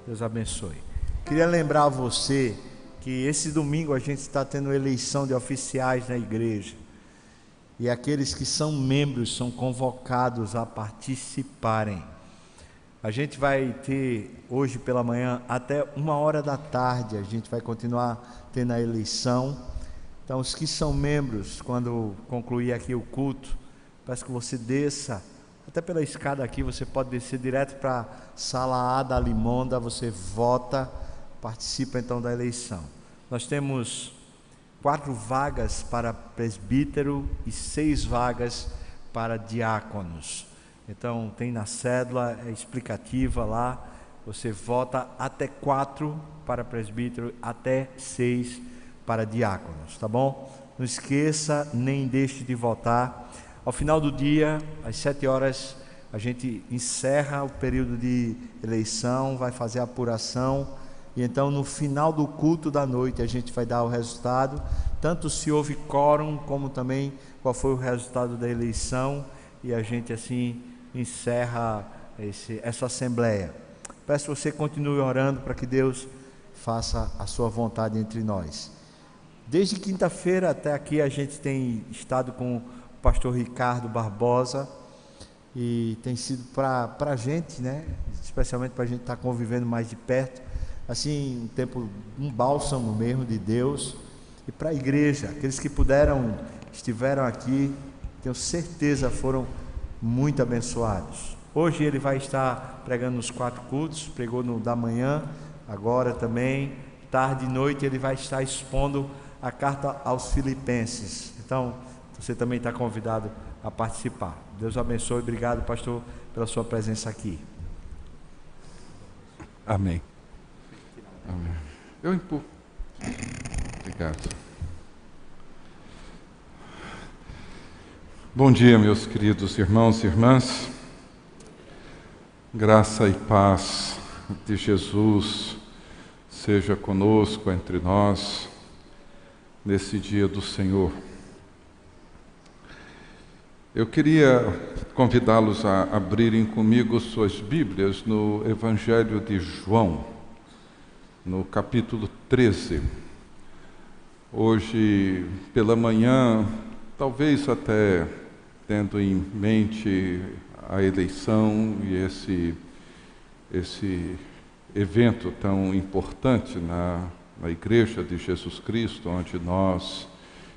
Deus abençoe. Queria lembrar a você que esse domingo a gente está tendo eleição de oficiais na igreja. E aqueles que são membros são convocados a participarem. A gente vai ter hoje pela manhã até 1h da tarde, a gente vai continuar tendo a eleição. Então os que são membros, quando concluir aqui o culto, peço que você desça, até pela escada aqui, você pode descer direto para a sala A da Limonda, você vota, participa então da eleição. Nós temos 4 vagas para presbítero e 6 vagas para diáconos. Então tem na cédula, é explicativa lá, você vota até 4 para presbítero, até 6 para diáconos, tá bom? Não esqueça, nem deixe de votar. Ao final do dia, às 7 horas, a gente encerra o período de eleição, vai fazer a apuração, e então no final do culto da noite a gente vai dar o resultado, tanto se houve quórum, como também qual foi o resultado da eleição, e a gente assim encerra essa assembleia. Peço que você continue orando para que Deus faça a sua vontade entre nós. Desde quinta-feira até aqui a gente tem estado com o pastor Ricardo Barbosa, e tem sido para a gente, né, especialmente para a gente estar convivendo mais de perto, assim, um bálsamo mesmo de Deus, e para a igreja, aqueles que estiveram aqui, tenho certeza foram muito abençoados. Hoje ele vai estar pregando nos 4 cultos, pregou no da manhã, agora também, tarde e noite ele vai estar expondo a carta aos Filipenses. Então, você também está convidado a participar. Deus abençoe, obrigado, pastor, pela sua presença aqui. Amém. Amém. Eu empurro. Obrigado. Bom dia, meus queridos irmãos e irmãs. Graça e paz de Jesus seja conosco, entre nós, nesse dia do Senhor. Eu queria convidá-los a abrirem comigo suas Bíblias no Evangelho de João, no capítulo 13. Hoje pela manhã, talvez até tendo em mente a eleição e esse evento tão importante na Igreja de Jesus Cristo, onde nós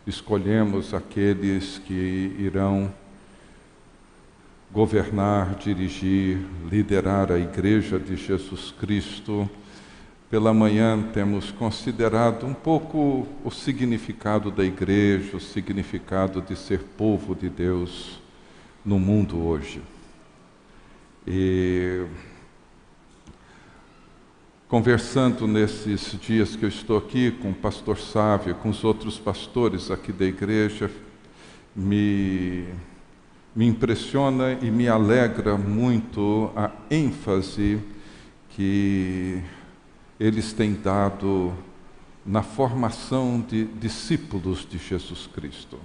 escolhemos aqueles que irão governar, dirigir, liderar a Igreja de Jesus Cristo. Pela manhã temos considerado um pouco o significado da igreja, o significado de ser povo de Deus no mundo hoje. E conversando nesses dias que eu estou aqui com o pastor Sávio, com os outros pastores aqui da igreja, me impressiona e me alegra muito a ênfase que eles têm dado na formação de discípulos de Jesus Cristo.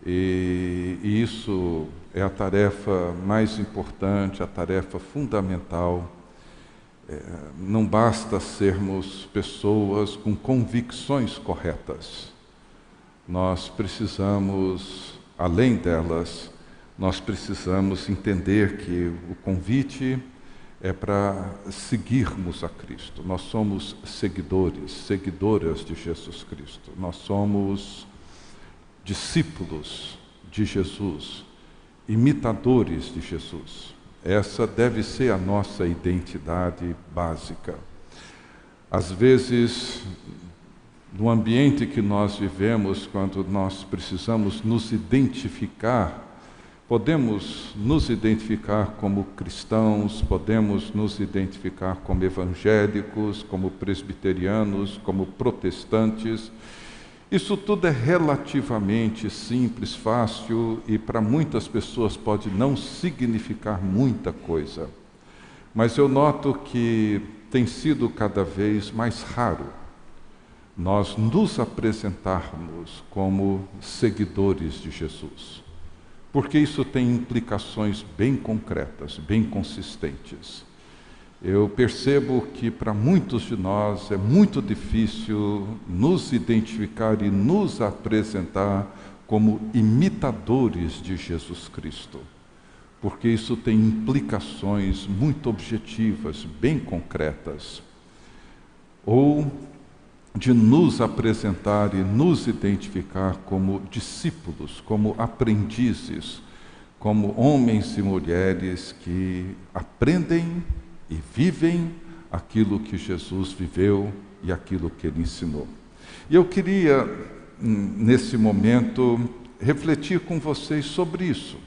E isso é a tarefa mais importante, a tarefa fundamental. Não basta sermos pessoas com convicções corretas. Nós precisamos, além delas, nós precisamos entender que o convite é para seguirmos a Cristo. Nós somos seguidores, seguidoras de Jesus Cristo. Nós somos discípulos de Jesus, imitadores de Jesus. Essa deve ser a nossa identidade básica. Às vezes, no ambiente que nós vivemos, quando nós precisamos nos identificar, podemos nos identificar como cristãos, podemos nos identificar como evangélicos, como presbiterianos, como protestantes. Isso tudo é relativamente simples, fácil, e para muitas pessoas pode não significar muita coisa. Mas eu noto que tem sido cada vez mais raro nós nos apresentarmos como seguidores de Jesus. Porque isso tem implicações bem concretas, bem consistentes. Eu percebo que para muitos de nós é muito difícil nos identificar e nos apresentar como imitadores de Jesus Cristo, porque isso tem implicações muito objetivas, bem concretas. Ou de nos apresentar e nos identificar como discípulos, como aprendizes, como homens e mulheres que aprendem e vivem aquilo que Jesus viveu e aquilo que Ele ensinou. E eu queria, nesse momento, refletir com vocês sobre isso.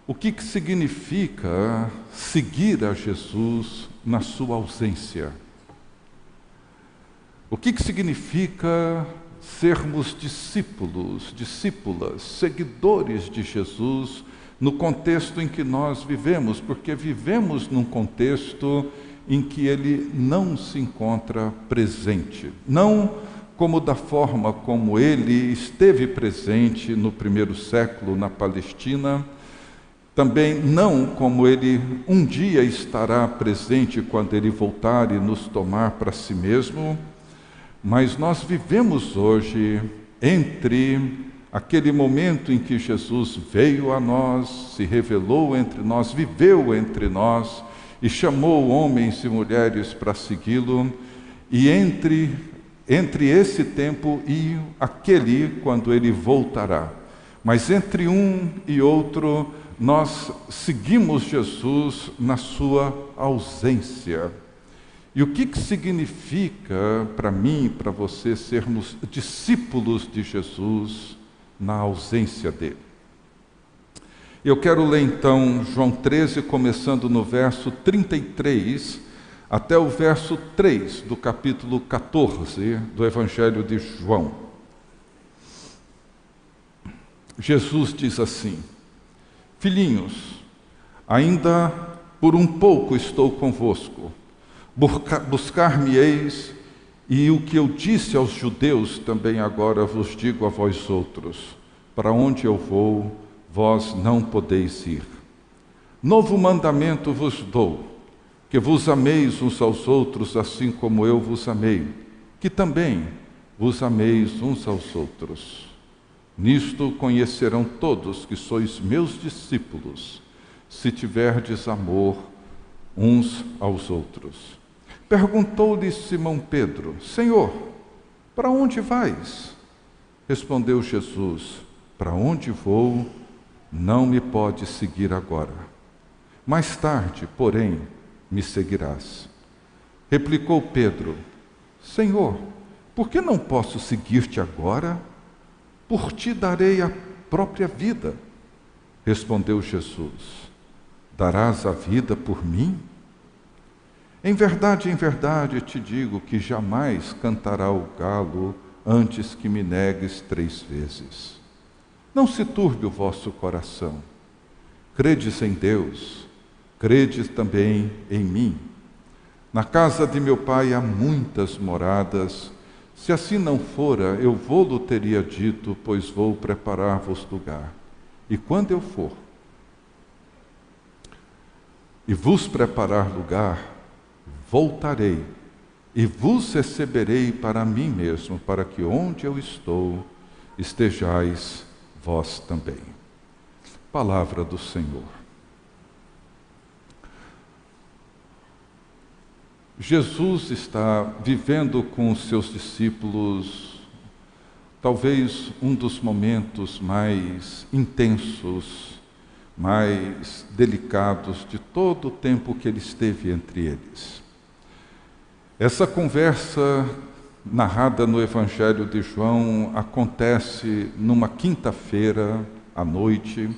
O que significa seguir a Jesus na sua ausência? O que significa sermos discípulos, discípulas, seguidores de Jesus no contexto em que nós vivemos? Porque vivemos num contexto em que Ele não se encontra presente. Não como da forma como Ele esteve presente no primeiro século na Palestina, também não como Ele um dia estará presente quando Ele voltar e nos tomar para si mesmo, mas nós vivemos hoje entre aquele momento em que Jesus veio a nós, se revelou entre nós, viveu entre nós e chamou homens e mulheres para segui-lo, e entre esse tempo e aquele quando Ele voltará. Mas entre um e outro, nós seguimos Jesus na sua ausência. E o que significa para mim e para você sermos discípulos de Jesus na ausência dele? Eu quero ler então João 13, começando no verso 33, até o verso 3 do capítulo 14 do Evangelho de João. Jesus diz assim: Filhinhos, ainda por um pouco estou convosco. Buscar-me-eis, e o que eu disse aos judeus também agora vos digo a vós outros: para onde eu vou, vós não podeis ir. Novo mandamento vos dou, que vos ameis uns aos outros assim como eu vos amei, que também vos ameis uns aos outros. Nisto conhecerão todos que sois meus discípulos, se tiverdes amor uns aos outros. Perguntou-lhe Simão Pedro: Senhor, para onde vais? Respondeu Jesus: para onde vou, não me podes seguir agora. Mais tarde, porém, me seguirás. Replicou Pedro: Senhor, por que não posso seguir-te agora? Por ti darei a própria vida. Respondeu Jesus: darás a vida por mim? Em verdade te digo que jamais cantará o galo antes que me negues 3 vezes. Não se turbe o vosso coração. Credes em Deus, credes também em mim. Na casa de meu Pai há muitas moradas. Se assim não fora, eu vou-lo teria dito, pois vou preparar-vos lugar. E quando eu for e vos preparar lugar, voltarei e vos receberei para mim mesmo, para que onde eu estou, estejais vós também. Palavra do Senhor. Jesus está vivendo com os seus discípulos talvez um dos momentos mais intensos, mais delicados de todo o tempo que ele esteve entre eles. Essa conversa narrada no Evangelho de João acontece numa quinta-feira à noite,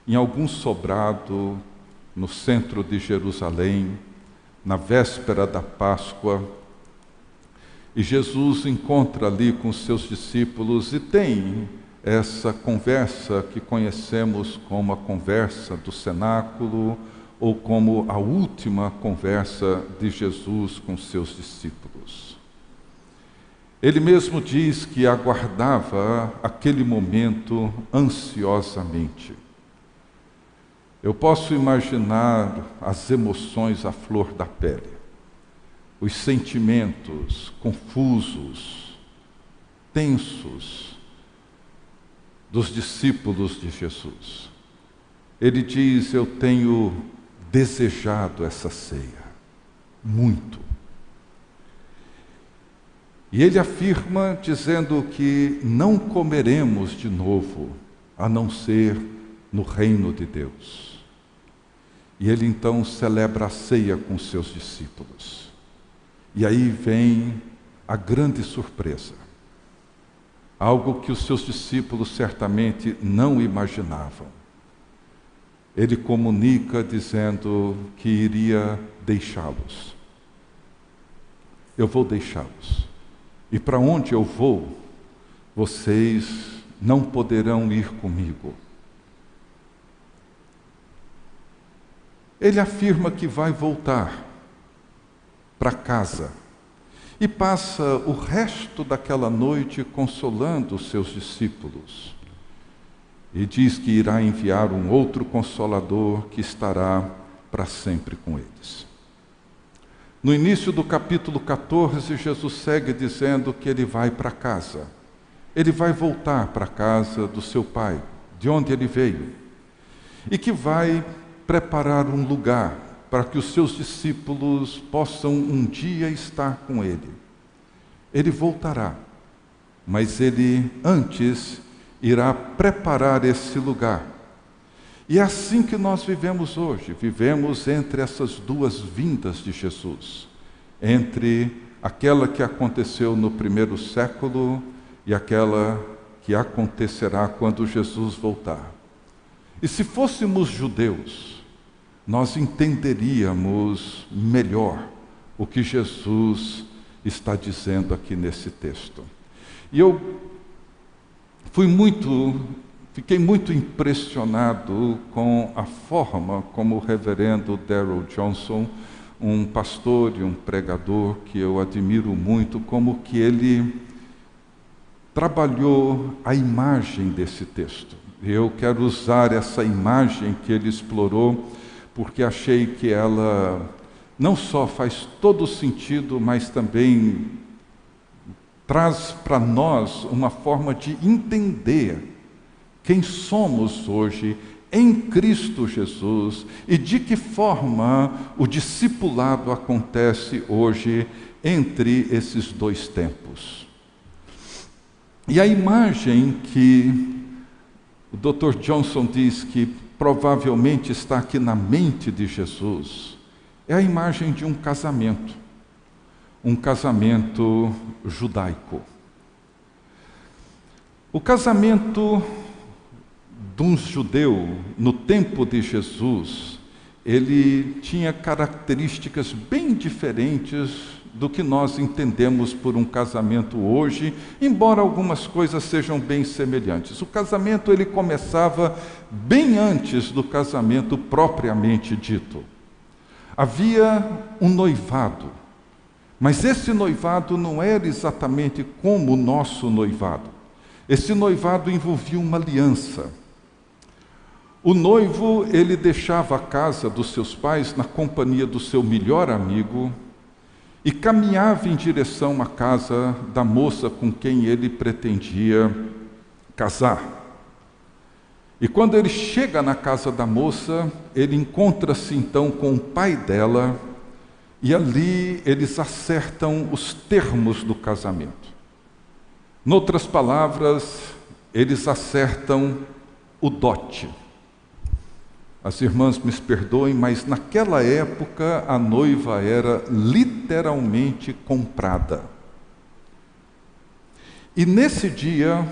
em algum sobrado no centro de Jerusalém, na véspera da Páscoa, e Jesus encontra ali com os seus discípulos e tem essa conversa que conhecemos como a conversa do cenáculo, ou como a última conversa de Jesus com seus discípulos. Ele mesmo diz que aguardava aquele momento ansiosamente. Eu posso imaginar as emoções à flor da pele, os sentimentos confusos, tensos dos discípulos de Jesus. Ele diz: eu tenho desejado essa ceia, muito. E ele afirma dizendo que não comeremos de novo, a não ser no reino de Deus. E ele então celebra a ceia com seus discípulos. E aí vem a grande surpresa. Algo que os seus discípulos certamente não imaginavam. Ele comunica dizendo que iria deixá-los. Eu vou deixá-los. E para onde eu vou, vocês não poderão ir comigo. Ele afirma que vai voltar para casa e passa o resto daquela noite consolando os seus discípulos. E diz que irá enviar um outro Consolador que estará para sempre com eles. No início do capítulo 14, Jesus segue dizendo que ele vai para casa. Ele vai voltar para a casa do seu Pai, de onde ele veio, e que vai preparar um lugar para que os seus discípulos possam um dia estar com ele. Ele voltará, mas ele antes irá preparar esse lugar. E é assim que nós vivemos hoje. Vivemos entre essas duas vindas de Jesus, entre aquela que aconteceu no primeiro século e aquela que acontecerá quando Jesus voltar. E se fôssemos judeus, nós entenderíamos melhor o que Jesus está dizendo aqui nesse texto. E eu fiquei muito impressionado com a forma como o reverendo Darrell Johnson, um pastor e um pregador que eu admiro muito, como que ele trabalhou a imagem desse texto. Eu quero usar essa imagem que ele explorou, porque achei que ela não só faz todo sentido, mas também traz para nós uma forma de entender quem somos hoje em Cristo Jesus e de que forma o discipulado acontece hoje entre esses dois tempos. E a imagem que o Dr. Johnson diz que provavelmente está aqui na mente de Jesus é a imagem de um casamento judaico. O casamento de um judeu no tempo de Jesus, ele tinha características bem diferentes do que nós entendemos por um casamento hoje, embora algumas coisas sejam bem semelhantes. O casamento ele começava bem antes do casamento propriamente dito. Havia um noivado, mas esse noivado não era exatamente como o nosso noivado. Esse noivado envolvia uma aliança. O noivo, ele deixava a casa dos seus pais na companhia do seu melhor amigo e caminhava em direção à casa da moça com quem ele pretendia casar. E quando ele chega na casa da moça, ele encontra-se então com o pai dela e ali eles acertam os termos do casamento. Noutras palavras, eles acertam o dote. As irmãs me perdoem, mas naquela época a noiva era literalmente comprada. E nesse dia,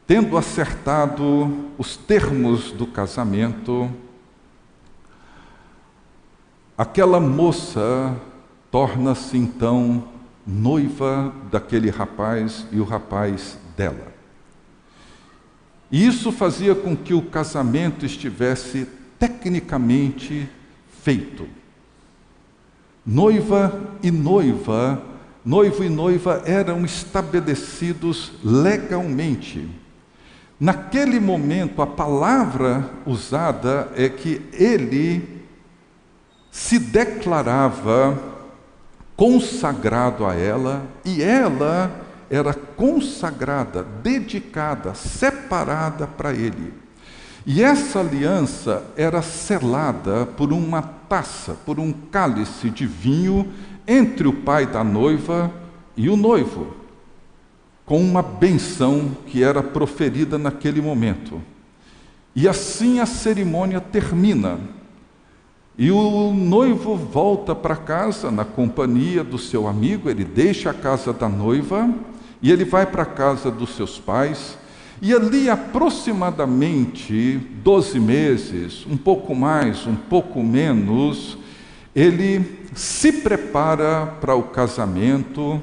tendo acertado os termos do casamento, aquela moça torna-se então noiva daquele rapaz e o rapaz dela. E isso fazia com que o casamento estivesse tecnicamente feito. Noivo e noiva eram estabelecidos legalmente. naquele momento, a palavra usada é que ele se declarava consagrado a ela, e ela era consagrada, dedicada, separada para ele. E essa aliança era selada por uma taça, por um cálice de vinho entre o pai da noiva e o noivo, com uma benção que era proferida naquele momento. E assim a cerimônia termina. E o noivo volta para casa na companhia do seu amigo, ele deixa a casa da noiva e ele vai para a casa dos seus pais. E ali aproximadamente 12 meses, um pouco mais, um pouco menos, ele se prepara para o casamento,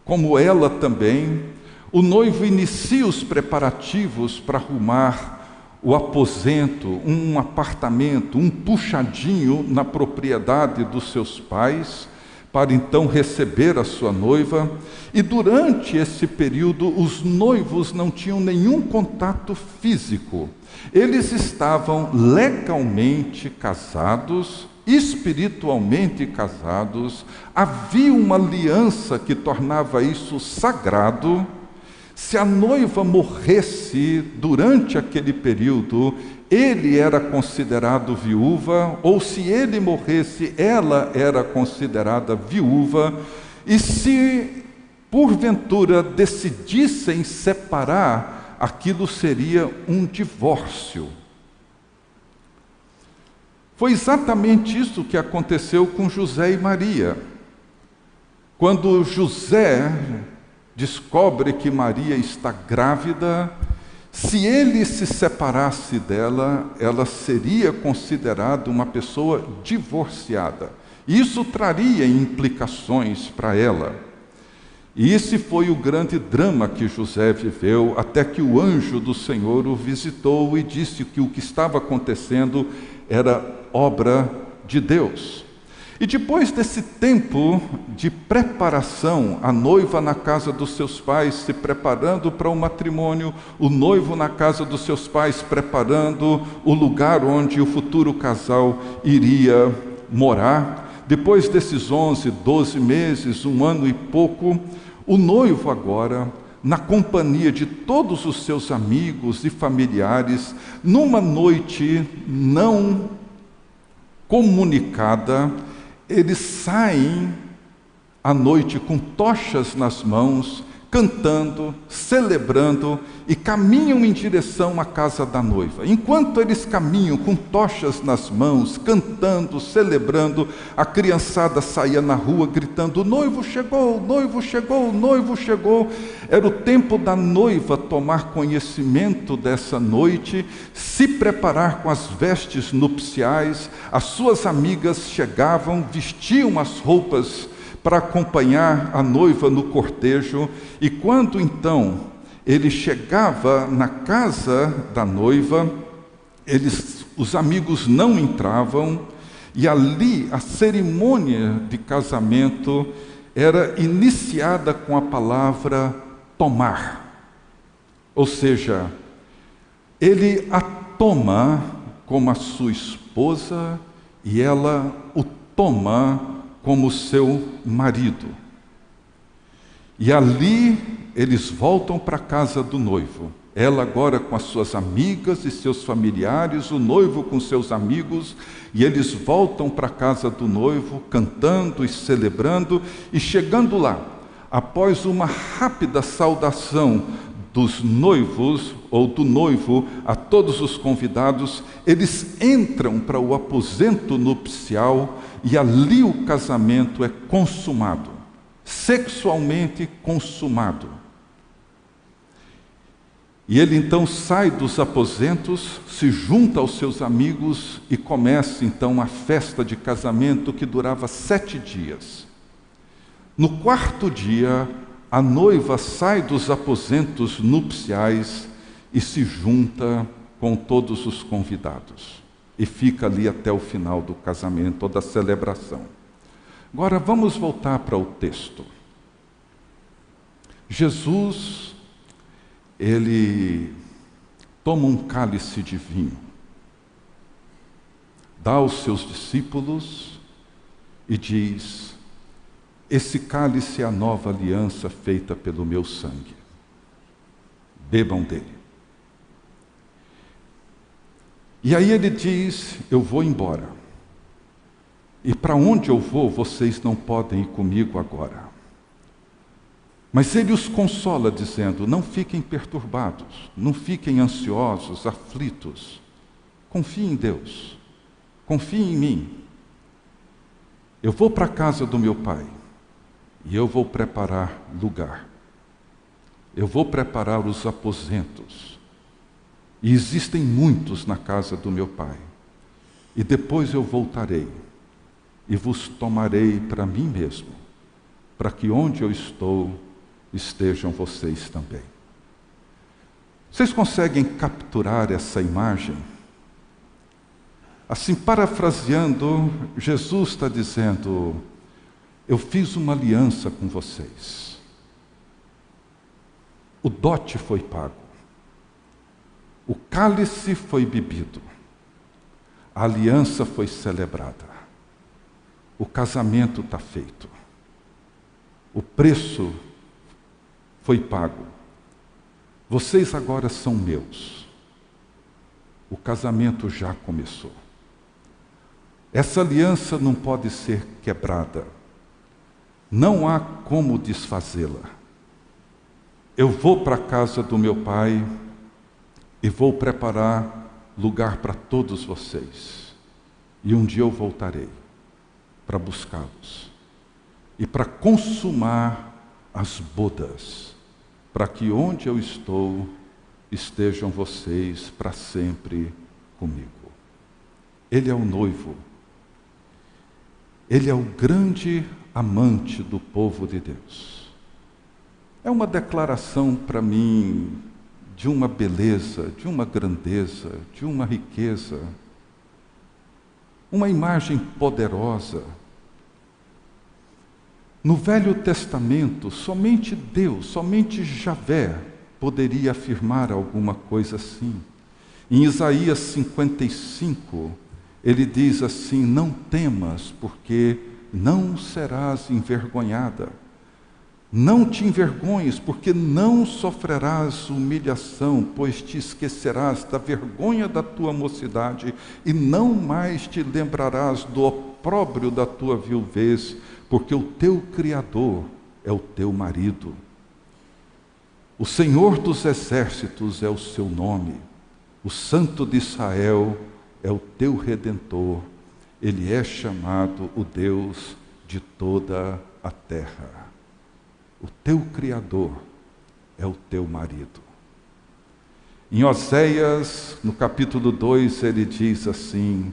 como ela também. O noivo inicia os preparativos para arrumar o aposento, um apartamento, um puxadinho na propriedade dos seus pais, para então receber a sua noiva. E durante esse período, os noivos não tinham nenhum contato físico. Eles estavam legalmente casados, espiritualmente casados, havia uma aliança que tornava isso sagrado. Se a noiva morresse durante aquele período, ele era considerado viúva, ou se ele morresse, ela era considerada viúva, e se porventura decidissem separar, aquilo seria um divórcio. Foi exatamente isso que aconteceu com José e Maria. Quando José descobre que Maria está grávida, se ele se separasse dela, ela seria considerada uma pessoa divorciada. Isso traria implicações para ela. E esse foi o grande drama que José viveu, até que o anjo do Senhor o visitou e disse que o que estava acontecendo era obra de Deus. E depois desse tempo de preparação, a noiva na casa dos seus pais se preparando para o matrimônio, o noivo na casa dos seus pais preparando o lugar onde o futuro casal iria morar. Depois desses 11, 12 meses, um ano e pouco, o noivo agora, na companhia de todos os seus amigos e familiares, numa noite não comunicada, eles saem à noite com tochas nas mãos, cantando, celebrando, e caminham em direção à casa da noiva. Enquanto eles caminham com tochas nas mãos, cantando, celebrando, a criançada saía na rua gritando: "O noivo chegou, o noivo chegou, o noivo chegou". Era o tempo da noiva tomar conhecimento dessa noite, se preparar com as vestes nupciais. As suas amigas chegavam, vestiam as roupas para acompanhar a noiva no cortejo, e quando então ele chegava na casa da noiva, os amigos não entravam, e ali a cerimônia de casamento era iniciada com a palavra tomar. Ou seja, ele a toma como a sua esposa e ela o toma como seu marido. E ali eles voltam para a casa do noivo. Ela agora com as suas amigas e seus familiares, o noivo com seus amigos, e eles voltam para a casa do noivo, cantando e celebrando, e chegando lá, após uma rápida saudação dos noivos, ou do noivo, a todos os convidados, eles entram para o aposento nupcial, e ali o casamento é consumado, sexualmente consumado. E ele então sai dos aposentos, se junta aos seus amigos e começa então a festa de casamento que durava 7 dias. No 4º dia, a noiva sai dos aposentos nupciais e se junta com todos os convidados. E fica ali até o final do casamento ou da celebração. Agora vamos voltar para o texto. Jesus, ele toma um cálice de vinho, dá aos seus discípulos e diz: esse cálice é a nova aliança feita pelo meu sangue. Bebam dele. E aí ele diz: eu vou embora. E para onde eu vou, vocês não podem ir comigo agora. Mas ele os consola dizendo: não fiquem perturbados, não fiquem ansiosos, aflitos. Confiem em Deus, confiem em mim. Eu vou para a casa do meu Pai e eu vou preparar lugar. Eu vou preparar os aposentos. E existem muitos na casa do meu Pai. E depois eu voltarei e vos tomarei para mim mesmo, para que onde eu estou estejam vocês também. Vocês conseguem capturar essa imagem? Assim, parafraseando, Jesus está dizendo: eu fiz uma aliança com vocês. O dote foi pago. O cálice foi bebido. A aliança foi celebrada. O casamento está feito. O preço foi pago. Vocês agora são meus. O casamento já começou. Essa aliança não pode ser quebrada. Não há como desfazê-la. Eu vou para a casa do meu Pai e vou preparar lugar para todos vocês. E um dia eu voltarei para buscá-los e para consumar as bodas, para que onde eu estou estejam vocês para sempre comigo. Ele é o noivo. Ele é o grande amante do povo de Deus. É uma declaração para mim de uma beleza, de uma grandeza, de uma riqueza, uma imagem poderosa. No Velho Testamento, somente Deus, somente Javé poderia afirmar alguma coisa assim. Em Isaías 55, ele diz assim: não temas, porque não serás envergonhada. Não te envergonhes, porque não sofrerás humilhação, pois te esquecerás da vergonha da tua mocidade e não mais te lembrarás do opróbrio da tua viuvez, porque o teu Criador é o teu marido. O Senhor dos Exércitos é o seu nome, o Santo de Israel é o teu Redentor, ele é chamado o Deus de toda a terra. O teu Criador é o teu marido. Em Oséias, no capítulo 2, ele diz assim: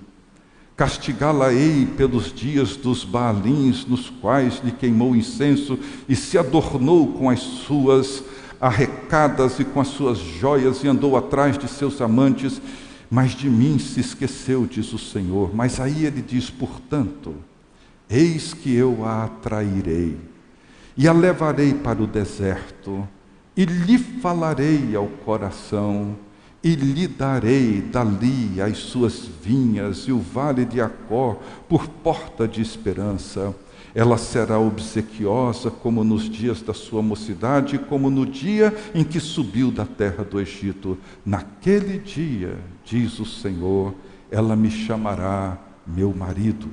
castigá-la-ei pelos dias dos Baalins, nos quais lhe queimou incenso e se adornou com as suas arrecadas e com as suas joias e andou atrás de seus amantes, mas de mim se esqueceu, diz o Senhor. Mas aí ele diz: portanto, eis que eu a atrairei e a levarei para o deserto, e lhe falarei ao coração, e lhe darei dali as suas vinhas e o vale de Acor por porta de esperança. Ela será obsequiosa como nos dias da sua mocidade, como no dia em que subiu da terra do Egito. Naquele dia, diz o Senhor, ela me chamará meu marido,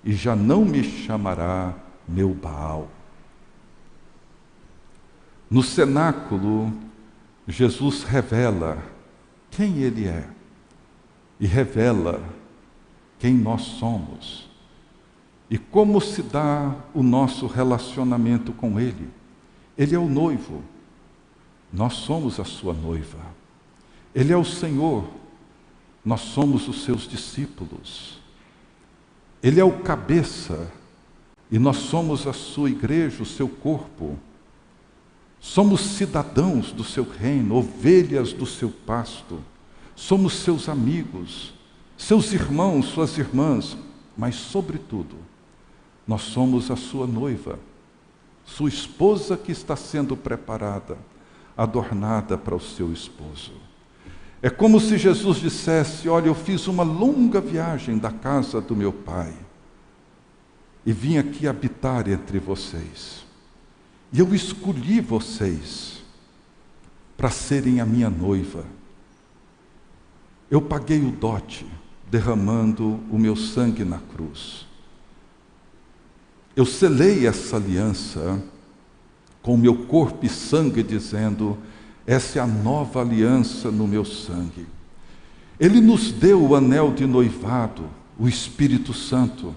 e já não me chamará meu Baal. No cenáculo, Jesus revela quem Ele é e revela quem nós somos e como se dá o nosso relacionamento com Ele. Ele é o noivo, nós somos a sua noiva. Ele é o Senhor, nós somos os seus discípulos. Ele é o cabeça e nós somos a sua igreja, o seu corpo. Somos cidadãos do seu reino, ovelhas do seu pasto. Somos seus amigos, seus irmãos, suas irmãs, mas, sobretudo, nós somos a sua noiva, sua esposa que está sendo preparada, adornada para o seu esposo. É como se Jesus dissesse: olha, eu fiz uma longa viagem da casa do meu Pai e vim aqui habitar entre vocês. E eu escolhi vocês para serem a minha noiva. Eu paguei o dote, derramando o meu sangue na cruz. Eu selei essa aliança com o meu corpo e sangue, dizendo: essa é a nova aliança no meu sangue. Ele nos deu o anel de noivado, o Espírito Santo,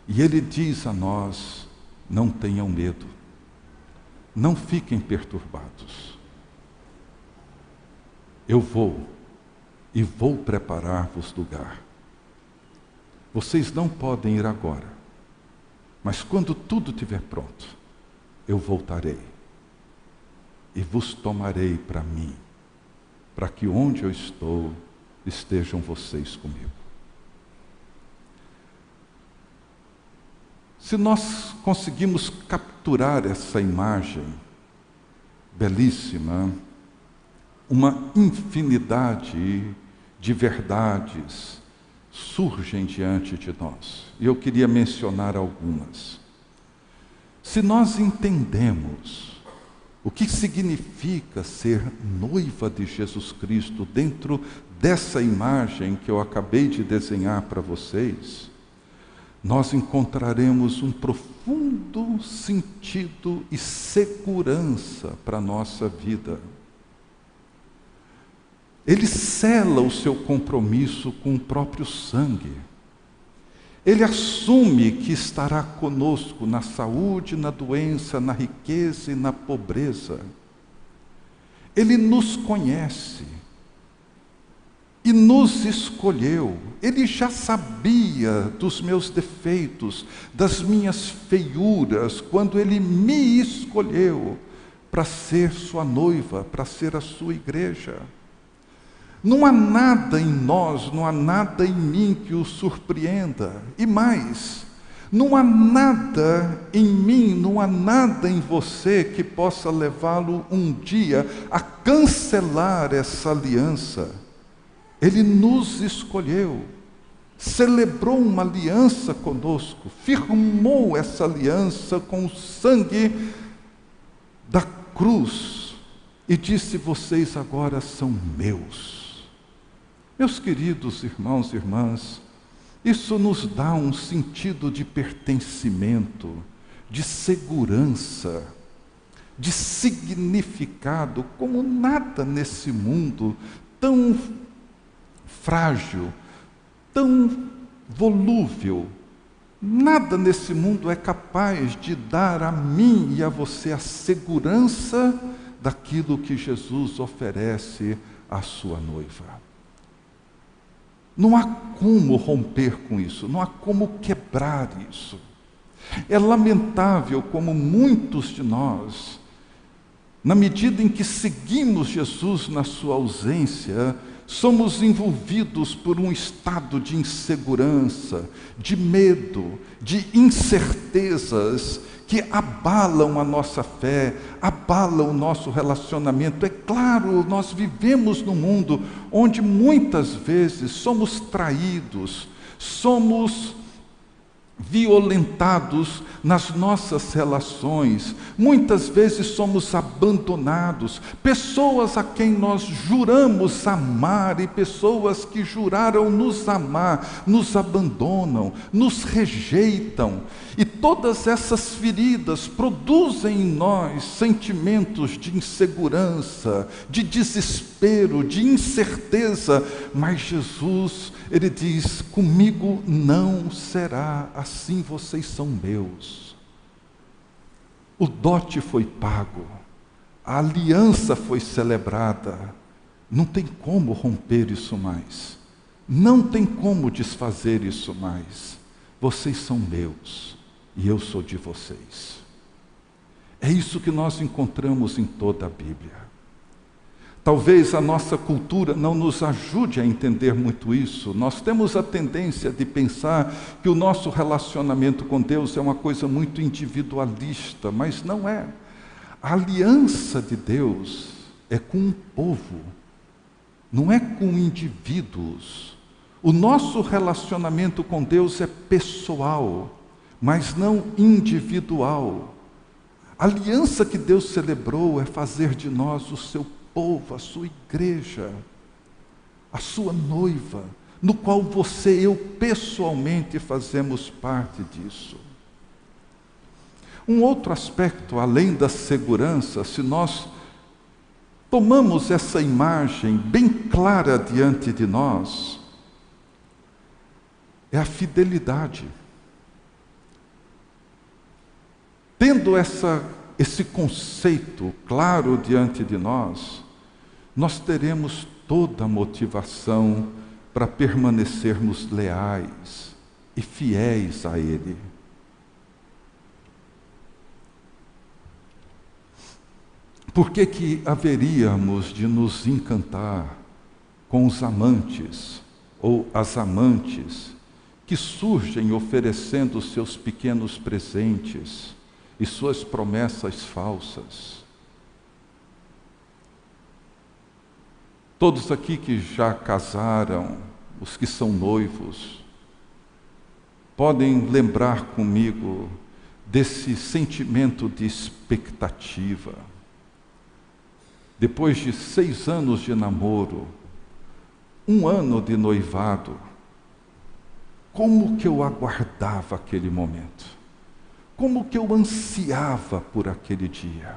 e Ele diz a nós: não tenham medo, não fiquem perturbados. Eu vou e vou preparar-vos lugar. Vocês não podem ir agora, mas quando tudo estiver pronto, eu voltarei e vos tomarei para mim, para que onde eu estou, estejam vocês comigo. Se nós conseguimos capturar essa imagem belíssima, uma infinidade de verdades surgem diante de nós. E eu queria mencionar algumas. Se nós entendemos o que significa ser noiva de Jesus Cristo dentro dessa imagem que eu acabei de desenhar para vocês, nós encontraremos um profundo sentido e segurança para a nossa vida. Ele sela o seu compromisso com o próprio sangue. Ele assume que estará conosco na saúde, na doença, na riqueza e na pobreza. Ele nos conhece e nos escolheu. Ele já sabia dos meus defeitos, das minhas feiuras, quando Ele me escolheu para ser sua noiva, para ser a sua igreja. Não há nada em nós, não há nada em mim que o surpreenda. E mais, não há nada em mim, não há nada em você que possa levá-lo um dia a cancelar essa aliança. Ele nos escolheu, celebrou uma aliança conosco, firmou essa aliança com o sangue da cruz e disse: vocês agora são meus. Meus queridos irmãos e irmãs, isso nos dá um sentido de pertencimento, de segurança, de significado, como nada nesse mundo tão frágil, tão volúvel, nada nesse mundo é capaz de dar a mim e a você a segurança daquilo que Jesus oferece à sua noiva. Não há como romper com isso, não há como quebrar isso. É lamentável como muitos de nós, na medida em que seguimos Jesus na sua ausência, somos envolvidos por um estado de insegurança, de medo, de incertezas que abalam a nossa fé, abalam o nosso relacionamento. É claro, nós vivemos num mundo onde muitas vezes somos traídos, somos violentados nas nossas relações, muitas vezes somos abandonados, pessoas a quem nós juramos amar e pessoas que juraram nos amar, nos abandonam, nos rejeitam, e todas essas feridas produzem em nós sentimentos de insegurança, de desespero, de incerteza, mas Jesus, Ele diz: comigo não será assim, vocês são meus. O dote foi pago, a aliança foi celebrada, não tem como romper isso mais, não tem como desfazer isso mais. Vocês são meus e eu sou de vocês. É isso que nós encontramos em toda a Bíblia. Talvez a nossa cultura não nos ajude a entender muito isso. Nós temos a tendência de pensar que o nosso relacionamento com Deus é uma coisa muito individualista, mas não é. A aliança de Deus é com um povo. não é com indivíduos. O nosso relacionamento com Deus é pessoal, mas não individual. A aliança que Deus celebrou é fazer de nós o seu povo, a sua igreja, a sua noiva, no qual você e eu pessoalmente fazemos parte disso. Um outro aspecto, além da segurança, se nós tomamos essa imagem bem clara diante de nós, é a fidelidade. Tendo esse conceito claro diante de nós, nós teremos toda a motivação para permanecermos leais e fiéis a Ele. Por que haveríamos de nos encantar com os amantes ou as amantes que surgem oferecendo seus pequenos presentes e suas promessas falsas? Todos aqui que já casaram, os que são noivos, podem lembrar comigo desse sentimento de expectativa. Depois de 6 anos de namoro, 1 ano de noivado, como que eu aguardava aquele momento? Como que eu ansiava por aquele dia?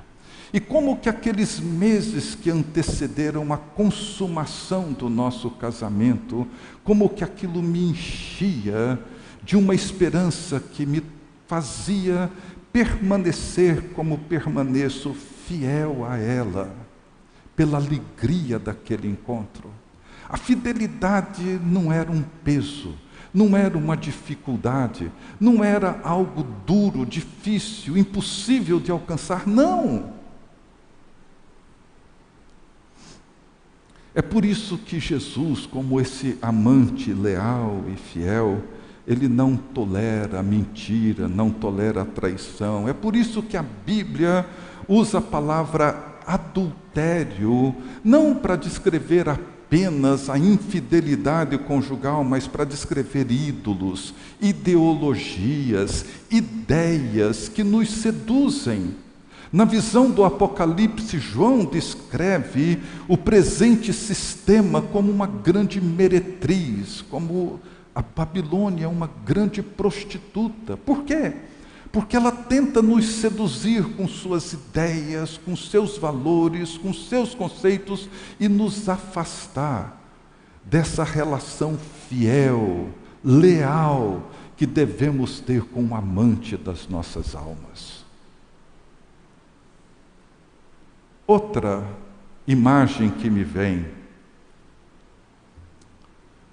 E como que aqueles meses que antecederam a consumação do nosso casamento, como que aquilo me enchia de uma esperança que me fazia permanecer como permaneço, fiel a ela, pela alegria daquele encontro. A fidelidade não era um peso, não era uma dificuldade, não era algo duro, difícil, impossível de alcançar, não! É por isso que Jesus, como esse amante leal e fiel, ele não tolera a mentira, não tolera a traição. É por isso que a Bíblia usa a palavra adultério, não para descrever apenas a infidelidade conjugal, mas para descrever ídolos, ideologias, ideias que nos seduzem. Na visão do Apocalipse, João descreve o presente sistema como uma grande meretriz, como a Babilônia é uma grande prostituta. Por quê? Porque ela tenta nos seduzir com suas ideias, com seus valores, com seus conceitos e nos afastar dessa relação fiel, leal, que devemos ter com o amante das nossas almas. Outra imagem que me vem,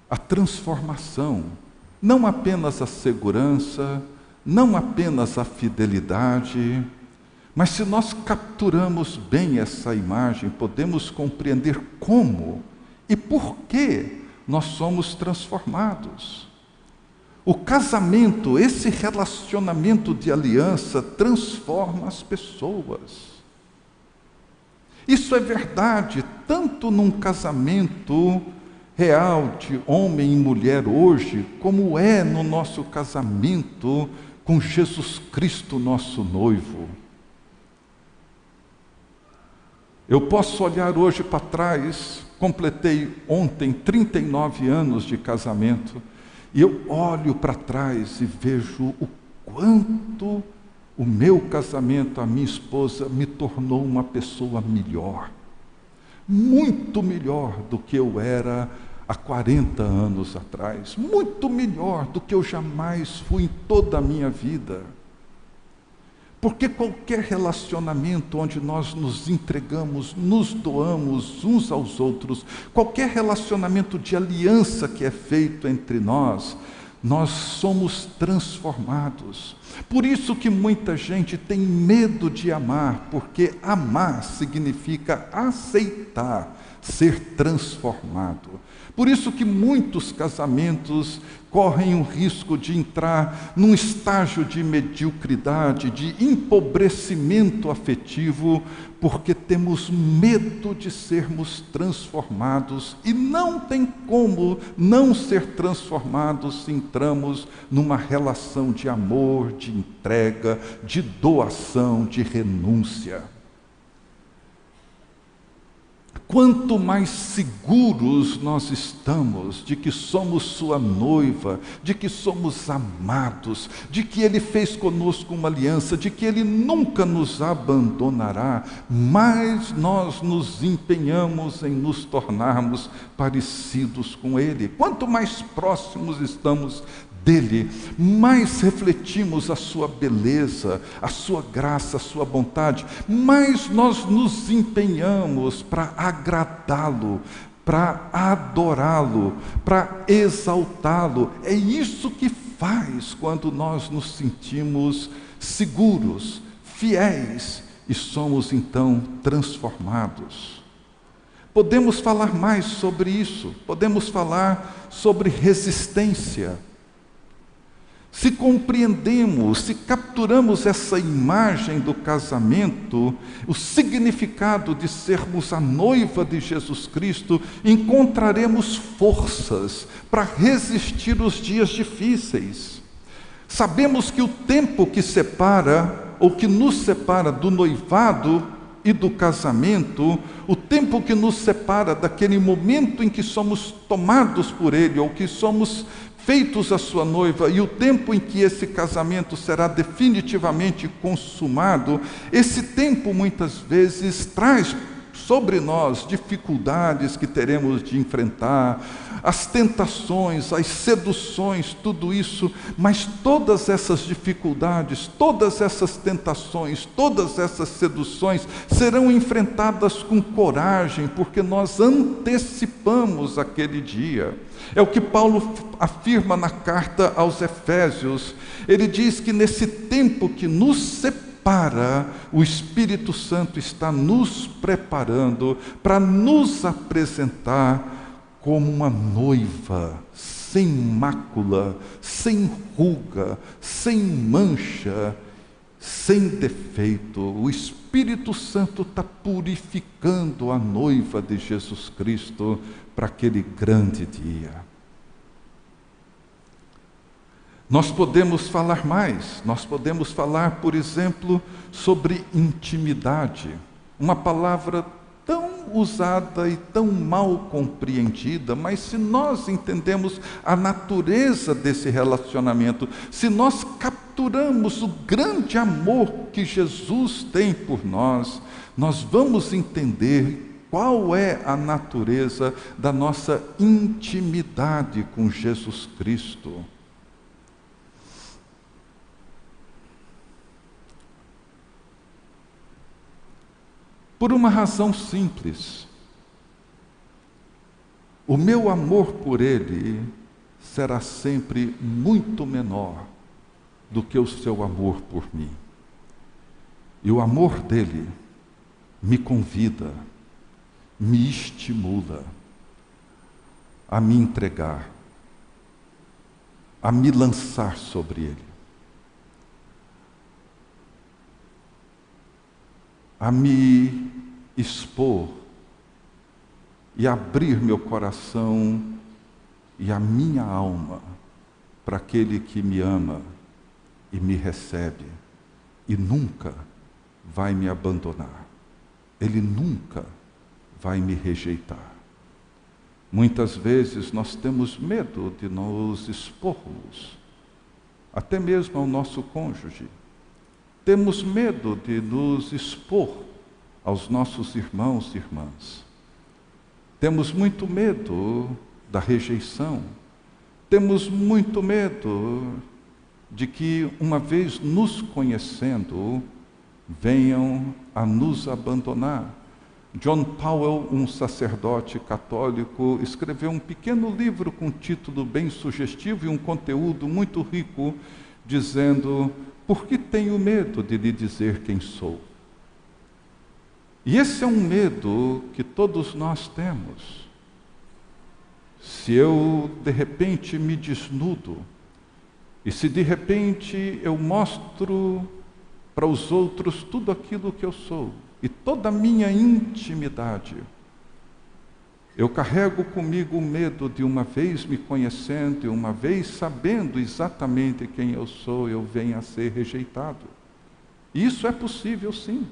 a transformação, não apenas a segurança, não apenas a fidelidade, mas se nós capturamos bem essa imagem, podemos compreender como e por que nós somos transformados. O casamento, esse relacionamento de aliança, transforma as pessoas. Isso é verdade, tanto num casamento real de homem e mulher hoje, como é no nosso casamento com Jesus Cristo, nosso noivo. Eu posso olhar hoje para trás, completei ontem 39 anos de casamento, e eu olho para trás e vejo o quanto o meu casamento, a minha esposa, me tornou uma pessoa melhor, muito melhor do que eu era há 40 anos atrás, muito melhor do que eu jamais fui em toda a minha vida. Porque qualquer relacionamento onde nós nos entregamos, nos doamos uns aos outros, qualquer relacionamento de aliança que é feito entre nós, nós somos transformados. Por isso que muita gente tem medo de amar, porque amar significa aceitar, ser transformado. Por isso que muitos casamentos correm o risco de entrar num estágio de mediocridade, de empobrecimento afetivo, porque temos medo de sermos transformados, e não tem como não ser transformados se entramos numa relação de amor, de entrega, de doação, de renúncia. Quanto mais seguros nós estamos de que somos sua noiva, de que somos amados, de que Ele fez conosco uma aliança, de que Ele nunca nos abandonará, mais nós nos empenhamos em nos tornarmos parecidos com Ele. Quanto mais próximos estamos dele, mais refletimos a sua beleza, a sua graça, a sua bondade, mais nós nos empenhamos para agradá-lo, para adorá-lo, para exaltá-lo. É isso que faz quando nós nos sentimos seguros, fiéis e somos então transformados. Podemos falar mais sobre isso, podemos falar sobre resistência. Se compreendemos, se capturamos essa imagem do casamento, o significado de sermos a noiva de Jesus Cristo, encontraremos forças para resistir os dias difíceis. Sabemos que o tempo que separa, ou que nos separa do noivado e do casamento, o tempo que nos separa daquele momento em que somos tomados por Ele, ou que somos feitos a sua noiva, e o tempo em que esse casamento será definitivamente consumado, esse tempo muitas vezes traz sobre nós dificuldades que teremos de enfrentar, as tentações, as seduções, tudo isso, mas todas essas dificuldades, todas essas tentações, todas essas seduções serão enfrentadas com coragem, porque nós antecipamos aquele dia. É o que Paulo afirma na carta aos Efésios. Ele diz que nesse tempo que nos separa, o Espírito Santo está nos preparando para nos apresentar como uma noiva, sem mácula, sem ruga, sem mancha, sem defeito. O Espírito Santo está purificando a noiva de Jesus Cristo para aquele grande dia. Nós podemos falar mais, nós podemos falar, por exemplo, sobre intimidade, uma palavra tão usada e tão mal compreendida, mas se nós entendemos a natureza desse relacionamento, se nós capturamos o grande amor que Jesus tem por nós, nós vamos entender qual é a natureza da nossa intimidade com Jesus Cristo. Por uma razão simples: o meu amor por Ele será sempre muito menor do que o seu amor por mim. E o amor dele me convida, me estimula a me entregar, a me lançar sobre Ele, a me expor e abrir meu coração e a minha alma para aquele que me ama e me recebe e nunca vai me abandonar. Ele nunca vai me rejeitar. Muitas vezes nós temos medo de nos expormos, até mesmo ao nosso cônjuge. Temos medo de nos expor aos nossos irmãos e irmãs. Temos muito medo da rejeição. Temos muito medo de que, uma vez nos conhecendo, venham a nos abandonar. John Powell, um sacerdote católico, escreveu um pequeno livro com um título bem sugestivo e um conteúdo muito rico, dizendo: porque tenho medo de lhe dizer quem sou. E esse é um medo que todos nós temos. Se eu, de repente, me desnudo, e se de repente eu mostro para os outros tudo aquilo que eu sou, e toda a minha intimidade, eu carrego comigo o medo de, uma vez me conhecendo e uma vez sabendo exatamente quem eu sou, eu venha a ser rejeitado. Isso é possível, sim.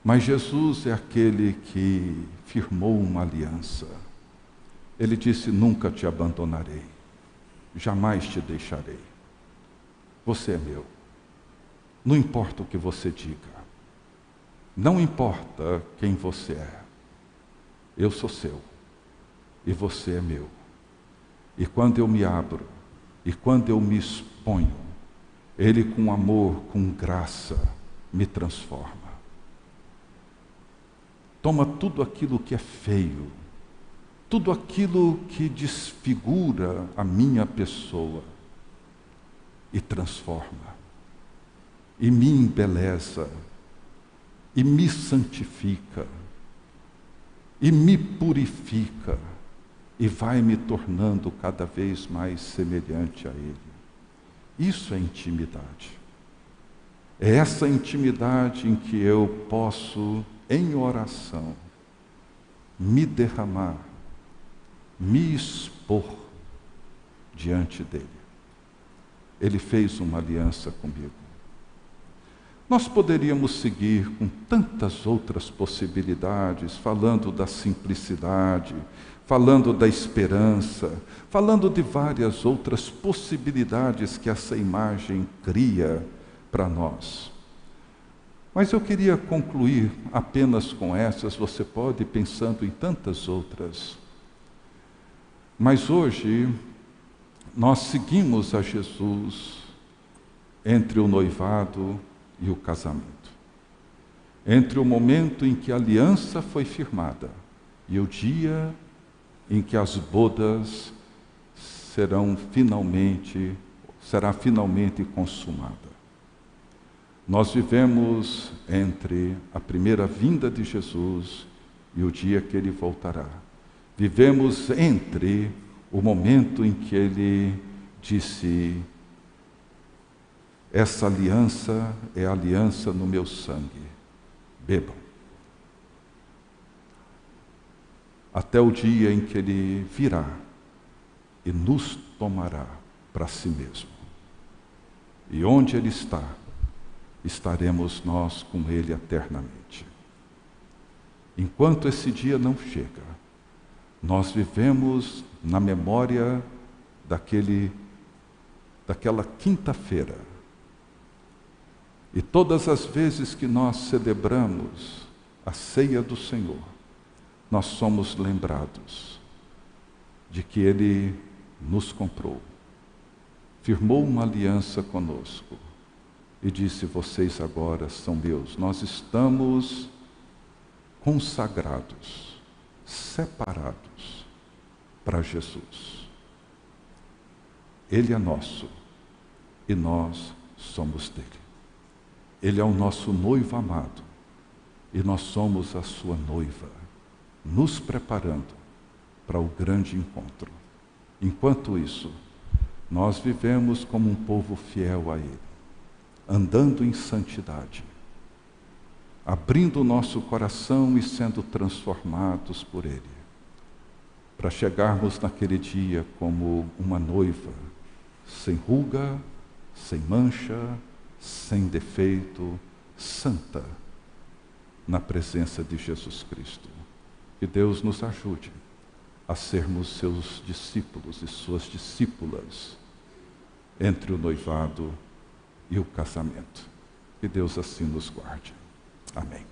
Mas Jesus é aquele que firmou uma aliança. Ele disse: nunca te abandonarei, jamais te deixarei. Você é meu. Não importa o que você diga, não importa quem você é, eu sou seu e você é meu. E quando eu me abro e quando eu me exponho, Ele com amor, com graça, me transforma. Toma tudo aquilo que é feio, tudo aquilo que desfigura a minha pessoa e transforma, e me embeleza, e me santifica, e me purifica, e vai me tornando cada vez mais semelhante a Ele. Isso é intimidade. É essa intimidade em que eu posso, em oração, me derramar, me expor diante dEle. Ele fez uma aliança comigo. Nós poderíamos seguir com tantas outras possibilidades, falando da simplicidade, falando da esperança, falando de várias outras possibilidades que essa imagem cria para nós. Mas eu queria concluir apenas com essas, você pode ir pensando em tantas outras. Mas hoje, nós seguimos a Jesus entre o noivado e o casamento. Entre o momento em que a aliança foi firmada e o dia em que as bodas será finalmente consumada. Nós vivemos entre a primeira vinda de Jesus e o dia que Ele voltará. Vivemos entre o momento em que Ele disse: essa aliança é a aliança no meu sangue, bebam. Até o dia em que Ele virá e nos tomará para si mesmo. E onde Ele está, estaremos nós com Ele eternamente. Enquanto esse dia não chega, nós vivemos na memória daquela quinta-feira. E todas as vezes que nós celebramos a ceia do Senhor, nós somos lembrados de que Ele nos comprou, firmou uma aliança conosco e disse: vocês agora são meus. Nós estamos consagrados, separados para Jesus. Ele é nosso e nós somos dele. Ele é o nosso noivo amado e nós somos a sua noiva, nos preparando para o grande encontro. Enquanto isso, nós vivemos como um povo fiel a Ele, andando em santidade, abrindo o nosso coração e sendo transformados por Ele, para chegarmos naquele dia como uma noiva, sem ruga, sem mancha, sem defeito, santa, na presença de Jesus Cristo. Que Deus nos ajude a sermos seus discípulos e suas discípulas entre o noivado e o casamento. Que Deus assim nos guarde. Amém.